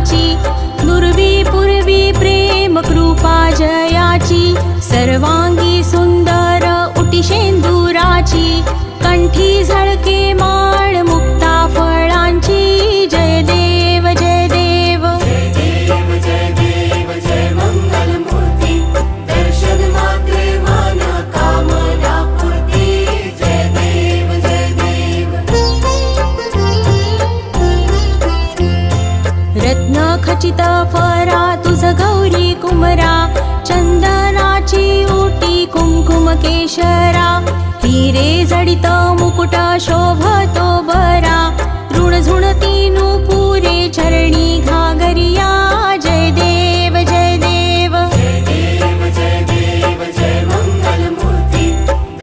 फळाची, दुर्वी पूर्वी प्रेम कृपा जयाची, सर्वांगी सुंदर उटी शेंदुराची, कंठी झळके माळ मुक्ता फळांची, जय देव जय देव जय देव जय देव जय मंगल मूर्ती, दर्शन मात्रे मन कामना पूर्ती, जय देव जय देव। रत्न खचित फरा तुझ गौरी कुमरा, चंदनाची ओटी कुंकुम केशरा, हिरे जडित मुकुट शोभतो बरा, ऋण झुणती नुपुरे चरणी घागरिया,